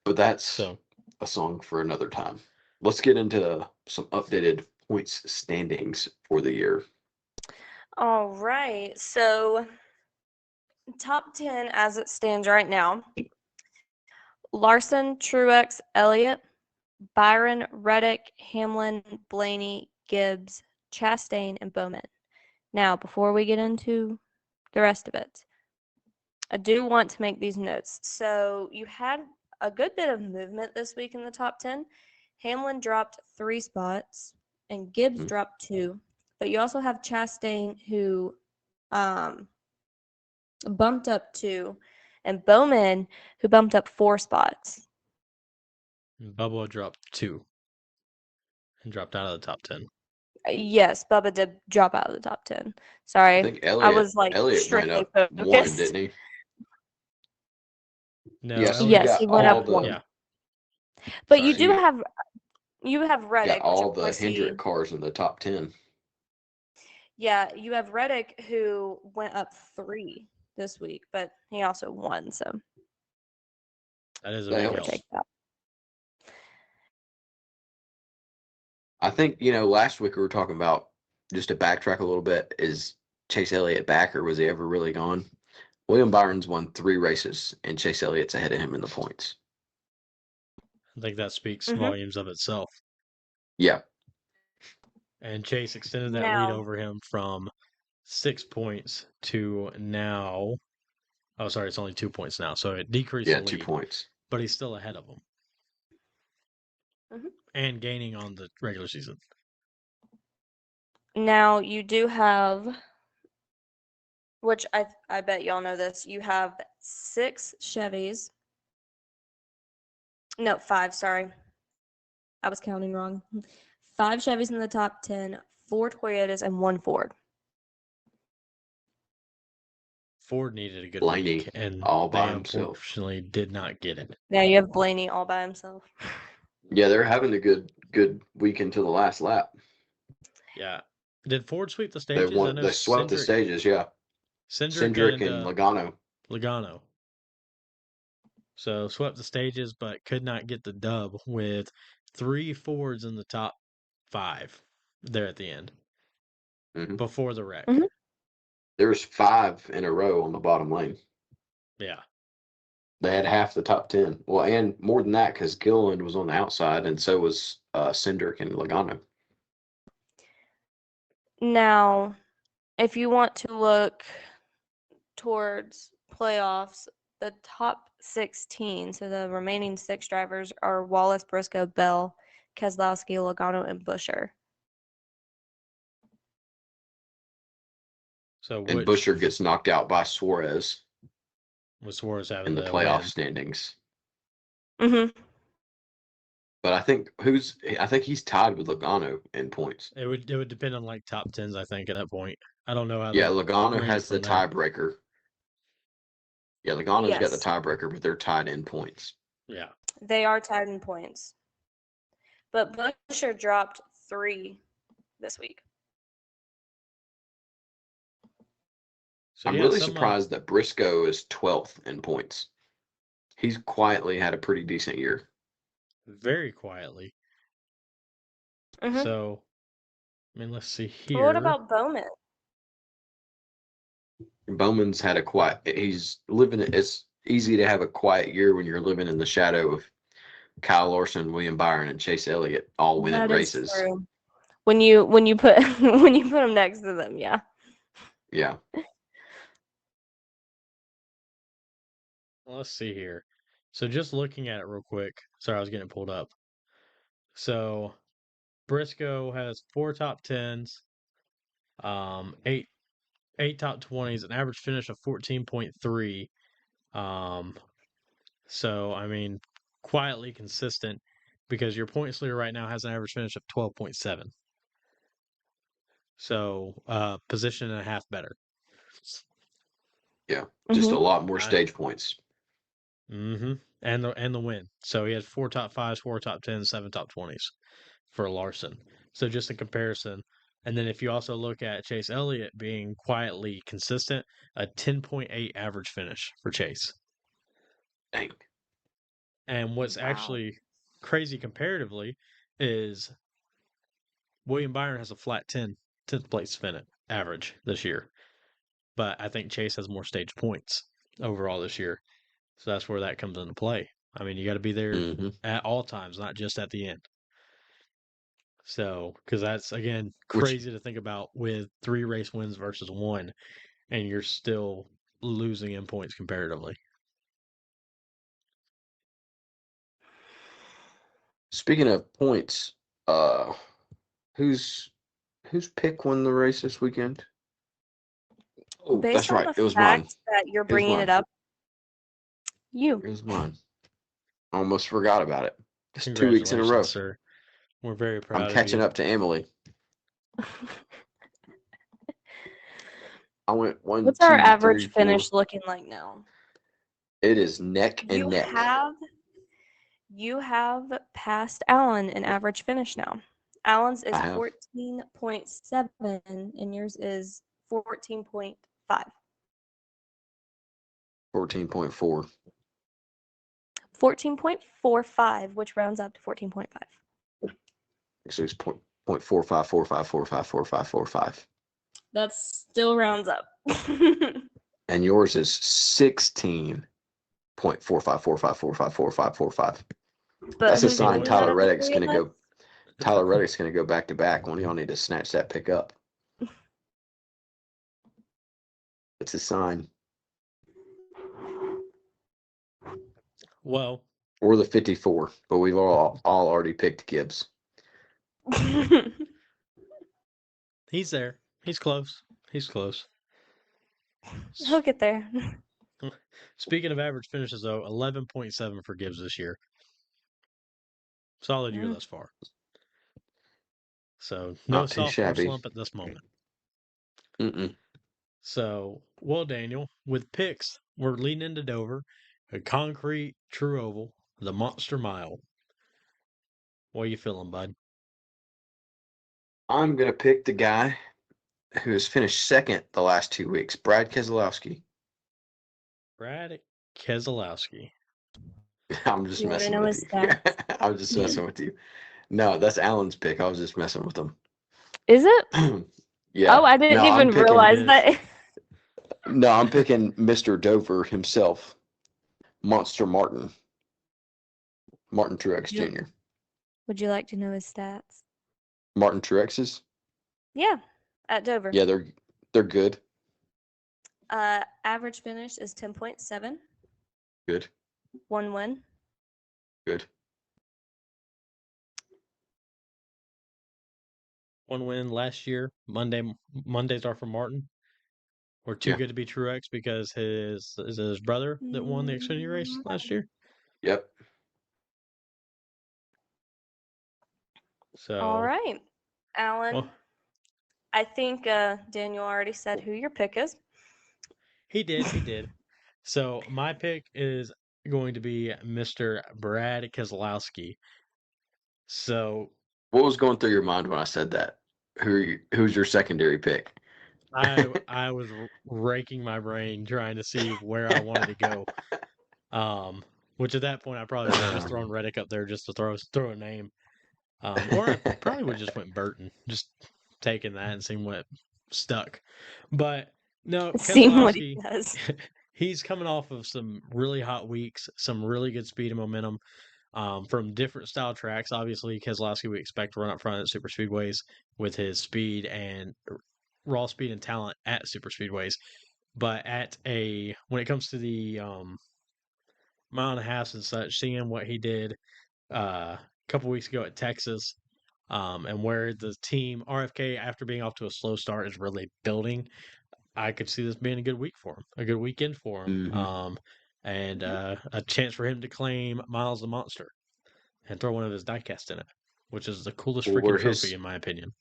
But that's So a song for another time. Let's get into some updated points standings for the year. All right. So, top 10 as it stands right now: Larson, Truex, Elliott, Byron, Reddick, Hamlin, Blaney, Gibbs, Chastain, and Bowman. Now, before we get into the rest of it. I do want to make these notes. So you had a good bit of movement this week in the top 10. Hamlin dropped 3 spots and Gibbs Mhm. dropped 2. But you also have Chastain who bumped up 2 and Bowman who bumped up 4 spots. Bubba dropped 2 and dropped out of the top 10. Yes, Bubba did drop out of the top 10. I Sorry. think I was Elliott went strictly up 1, focused. didn't he? No, Yeah, so Elliott, you Yes, got he went all up the 1. yeah. But Sorry. you So do have got Reddick, which all of the course Hendrick cars in the top 10. yeah, you have Reddick who went up 3 this week, but he also won, so That is a That big we'll helps. help. take that. I think, last week we were talking about, just to backtrack a little bit, is Chase Elliott back, or was he ever really gone? William Byron's won 3 races, and Chase Elliott's ahead of him in the points. I think that speaks Mhm. volumes of itself. Yeah. And Chase extended that lead over him from 6 points to now. Oh, sorry, it's only 2 points now. So it decreased Yeah, the 2 lead, points. but he's still ahead of him Mhm. and gaining on the regular season. Now you do have, which I bet y'all know this, you have 6 Chevys. No, 5, sorry. I was counting wrong. 5 Chevys in the top 10, 4 Toyotas, and 1 Ford. Ford needed a good Blaney week, and all they by himself. unfortunately did not get it. Now you have Blaney all by himself. Yeah, they're having a good week until the last lap. Yeah. Did Ford sweep the They stages? I know swept the stages, yeah. Cindric And Logano. Logano. So swept the stages, but could not get the dub with 3 Fords in the top 5 there at the end Mhm. before the wreck. Mhm. There was 5 in a row on the bottom lane. Yeah. They had half the top 10. Well, and more than that, because Gilliland was on the outside, and so was Cindric and Logano. Now, if you want to look towards playoffs, the top 16, so the remaining 6 drivers are Wallace, Briscoe, Bell, Keselowski, Logano, and Buescher. So And which Buescher gets knocked out by Suarez was Suarez in having the the playoff win? standings. Mm-hmm. But I think he's tied with Logano in points. It would depend on like top 10s, I think, at that point. I don't know how Yeah, they Logano rank it has the from there. tiebreaker. Yeah, Logano's got the Yes. tiebreaker, but they're tied in points. Yeah. They are tied in points. But Buescher dropped 3 this week. So I'm yeah, really some surprised that Briscoe is 12th in points. He's quietly had a pretty decent year. very quietly. Mm-hmm. So, I mean, let's see Well, what here. about Bowman? Bowman's had a quiet. He's living. It's easy to have a quiet year when you're living in the shadow of Kyle Larson, William Byron, and Chase Elliott all winning That is races. true. When you put when you put them next to them, yeah. Yeah. Well, let's see here. So just looking at it real quick. Sorry, I was getting pulled up. So Briscoe has 4 top 10s, 8 top 20s, an average finish of 14.3. So I mean, quietly consistent because your points leader right now has an average finish of 12.7. So position and a half better. Yeah. Just a lot more I- stage points. Mm-hmm. And the win. So he has 4 top 5s, 4 top 10s, 7 top 20s for Larson. So just a comparison. And then if you also look at Chase Elliott being quietly consistent, a 10.8 average finish for Chase. Dang. And what's Wow. actually crazy comparatively is William Byron has a flat 10th place finish average this year. But I think Chase has more stage points overall this year. So that's where that comes into play. I mean, you got to be there Mm-hmm. at all times, not just at the end. So, because that's, again, Which crazy to think about with 3 race wins versus 1. and you're still losing in points comparatively. Speaking of points, whose pick won the race this weekend? Oh, Based that's on right. the It was mine. fact that you're It was bringing mine. it up, you. It was mine. I almost forgot about it. It's 2 weeks in a row. Congratulations, sir. We're very proud I'm of catching you. up to Emily. I went 1, What's 2, our average 3, 4. finish looking like now? It is neck and neck. You have passed Alan in average finish now. Alan's is I have. 14.7 and yours is 14.5. 14.4. 14.45, which rounds up to 14.5. So it's 0.4545454545. That still rounds up. And yours is 16.4545454545. But That's a who's sign who's Tyler out of the Reddick's three going to of us? go. Tyler Reddick's going to go back to back. One of y'all need to snatch that pick up. It's a sign. Well, Or the 54, but we've all already picked Gibbs. he's there. He's close. He's close. He'll get there. Speaking of average finishes, though, 11.7 for Gibbs this year. Solid year thus far. So no Not too sophomore shabby. slump at this moment. Mm-mm. So, well, Daniel, with picks, we're leading into Dover, a concrete true oval, the Monster Mile. What are you feeling, bud? I'm going to pick the guy who has finished second the last 2 weeks, Brad Keselowski. Brad Keselowski. I'm just You wanna messing know with his you. stats? I'm just messing with you. No, that's Alan's pick. I was just messing with him. Is it? Yeah. Oh, I didn't No, even realize that. No, I'm picking Mr. Dover himself, Monster Martin Truex Yeah. Jr. Would you like to know his stats? Martin Truex's? Yeah, at Dover. Yeah, they're good. Average finish is 10.7. Good. 1 win. Good. 1 win last year. Mondays are for Martin. We're too Yeah. good to be Truex because is it his brother that won the Xfinity race last year? Yep. So All right, Alan. well, I think Daniel already said who your pick is. he did. So my pick is going to be Mr. Brad Keselowski. So What was going through your mind when I said that? Who's your secondary pick? I was raking my brain trying to see where I wanted to go. Which at that point I probably would have just thrown Reddick up there just to throw a name. Or I probably would have just went Burton, just taking that and seeing what stuck. But no, Seeing what he Keselowski, does. he's coming off of some really hot weeks, some really good speed and momentum from different style tracks. Obviously, Keselowski we expect to run up front at super speedways with his speed and raw speed and talent at super speedways. But when it comes to the mile and a half and such, seeing what he did a couple weeks ago at Texas, and where the team RFK, after being off to a slow start, is really building. I could see this being a good week for him, a good weekend for him, Mhm. and a chance for him to claim Miles the Monster and throw one of his diecast in it, which is the coolest Well, freaking trophy in my opinion.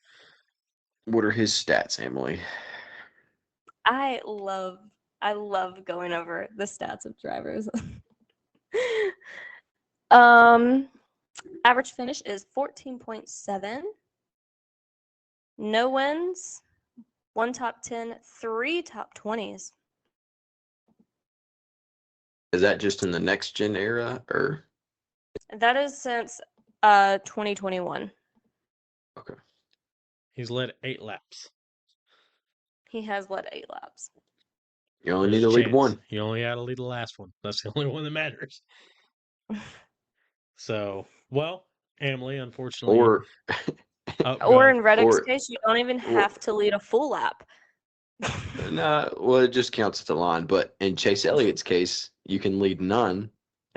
What are his stats, Emily? I love going over the stats of drivers. Average finish is 14.7. No wins, 1 top 10, 3 top 20s. Is that just in the next gen era or? That is since 2021. Okay. He's led 8 laps. He has led 8 laps. You only There's need a to lead chance. one. You only got to lead the last one. That's the only one that matters. So, well, Emily, unfortunately, Or go Or ahead. in Reddick's Or- case, you don't even or- have to lead a full lap. No, well, it just counts as the line. But in Chase Elliott's case, you can lead none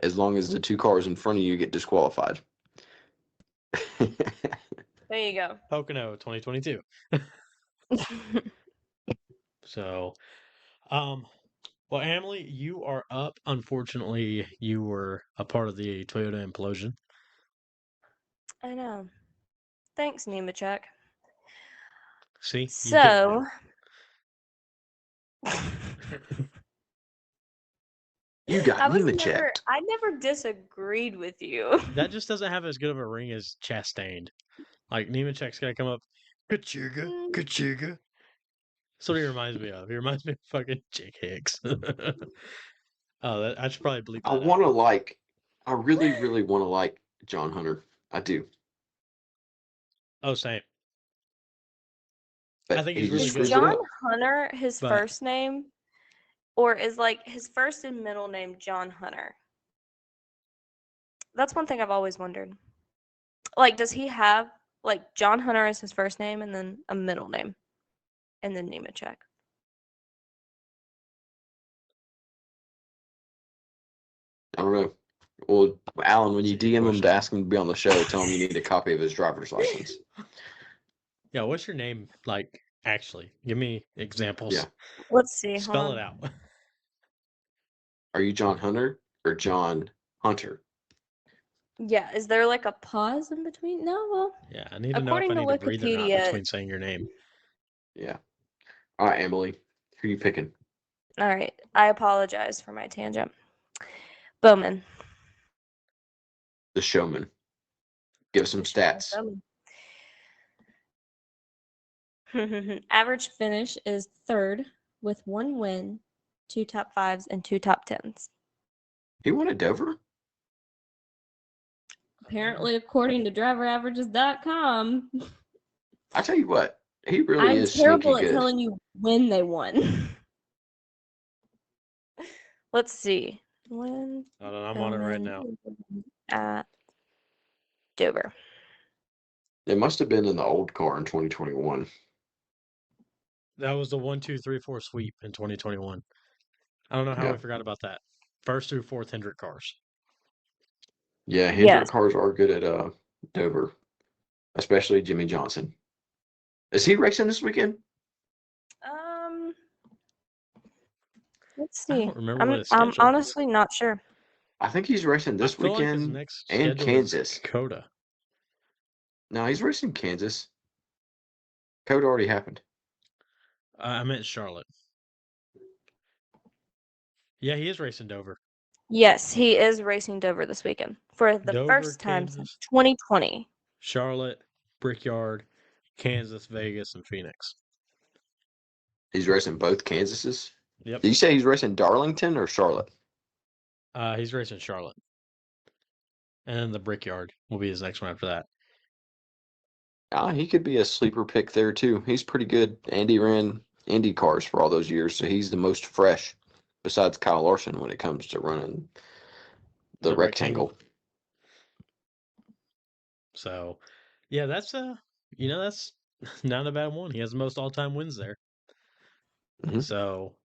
as long as the two cars in front of you get disqualified. There you go. Pocono 2022. So, well, Emily, you are up. Unfortunately, you were a part of the Toyota implosion. I know. Thanks, Nemechek. See, you get it So, You got Nemechek. I never disagreed with you. that just doesn't have as good of a ring as Chastain. Like Nemechek's got to come up, Kachiga, Kachiga. That's what he reminds me of. He reminds me of fucking Jake Hicks. I should probably bleep that I out. want to like, I really, really want to like John Hunter. I do. Oh, same. But I think he's he really just good. screws it John up. Hunter his But- first name? Or is like his first and middle name John Hunter? That's one thing I've always wondered. Like, does he have like John Hunter as his first name and then a middle name? And then Nemechek? I don't know. Well, Alan, when you That's a good DM him question. to ask him to be on the show, tell him you need a copy of his driver's license. Yeah, what's your name like? Actually, give me examples. Yeah. Let's see. Spell hold it on. out. Are you John Hunter or John Hunter? Yeah, is there like a pause in between? No, well, Yeah, I need to know if according I to need to breathe or not Wikipedia, between saying your name. Yeah. All right, Emily. Who are you picking? all right. I apologize for my tangent. Bowman. The showman. Give us some stats. Bowman. Average finish is third with 1 win, 2 top 5s, and 2 top 10s. He won at Dover? Apparently, according to driveraverages.com. I tell you what, he really I'm is terrible sneaky at good. telling you when they won. Let's see. When Hold on, I'm on it right now. at Dover. It must have been in the old car in 2021. That was the 1, 2, 3, 4 sweep in 2021. I don't know how Yeah. we forgot about that. First through fourth Hendrick cars. Yeah, Hendrick Yes. cars are good at Dover, especially Jimmy Johnson. Is he racing this weekend? Let's I see. don't remember what his I'm schedule is. honestly not sure. I think he's racing this I feel like his weekend next and schedule Kansas. is Dakota. No, he's racing Kansas. Code already happened. I meant Charlotte. Yeah, he is racing Dover. Yes, he is racing Dover this weekend for the Dover, first time Kansas. since 2020. Charlotte, Brickyard, Kansas, Vegas, and Phoenix. He's racing both Kansases. Yep. Did you say he's racing Darlington or Charlotte? He's racing Charlotte. And then the Brickyard will be his next one after that. He could be a sleeper pick there too. He's pretty good. Andy ran Indy cars for all those years, so he's the most fresh besides Kyle Larson when it comes to running the rectangle. So, yeah, that's that's not a bad one. He has the most all-time wins there. Mhm. So,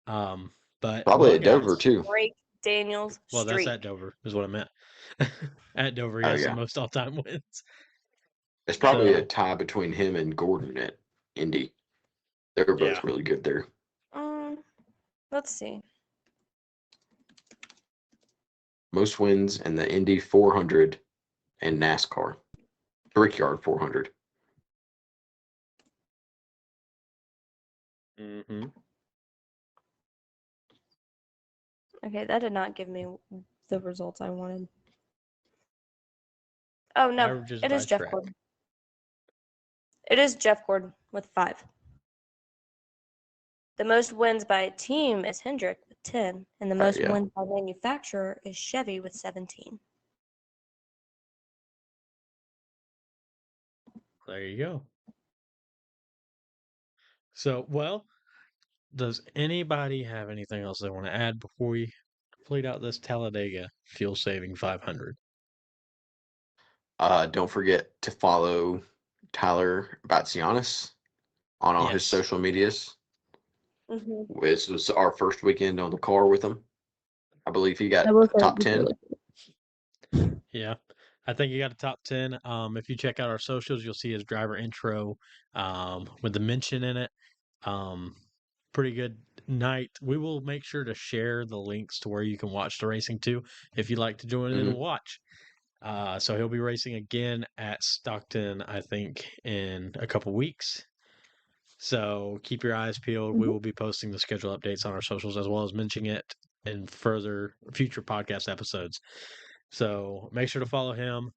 but Probably well, at Dover guys, too. Break Daniels Well, Street. that's at Dover, is what I meant. At Dover, he Oh, has yeah. the most all-time wins. It's probably So- a tie between him and Gordon at Indy. They're both Yeah. really good there. Let's see. Most wins in the Indy 400 and NASCAR. Brickyard 400. Mm-hmm. Okay, that did not give me the results I wanted. Oh no, Averages it is by Jeff track. Gordon. It is Jeff Gordon with 5. The most wins by a team is Hendrick with 10, and the most yeah. wins by manufacturer is Chevy with 17. There you go. So, well, does anybody have anything else they want to add before we complete out this Talladega fuel saving 500? Don't forget to follow Tyler Batsianis on all his Yes. social medias. Mm-hmm. This was our first weekend on the car with him. I believe he got I will say top it's 10. really- Yeah. I think he got a top 10. If you check out our socials, you'll see his driver intro with the mention in it. Um, Pretty good night. We will make sure to share the links to where you can watch the racing too if you'd like to join in and Mhm. watch. So he'll be racing again at Stockton, I think, in a couple weeks. So keep your eyes peeled. We Mhm. will be posting the schedule updates on our socials as well as mentioning it in further future podcast episodes. So make sure to follow him.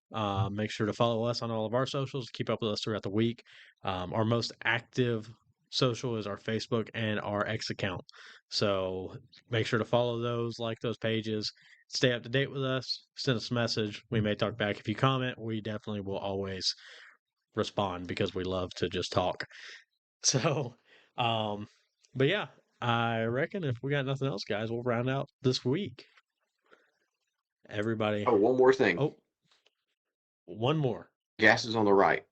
Make sure to follow us on all of our socials. Keep up with us throughout the week. Our most active social is our Facebook and our X account. So make sure to follow those, like those pages, stay up to date with us, send us a message. We may talk back. If you comment, we definitely will always respond because we love to just talk. So, um, but yeah, I reckon if we got nothing else, guys, we'll round out this week. Everybody, Oh, one more thing. oh, one more. Gas is on the right.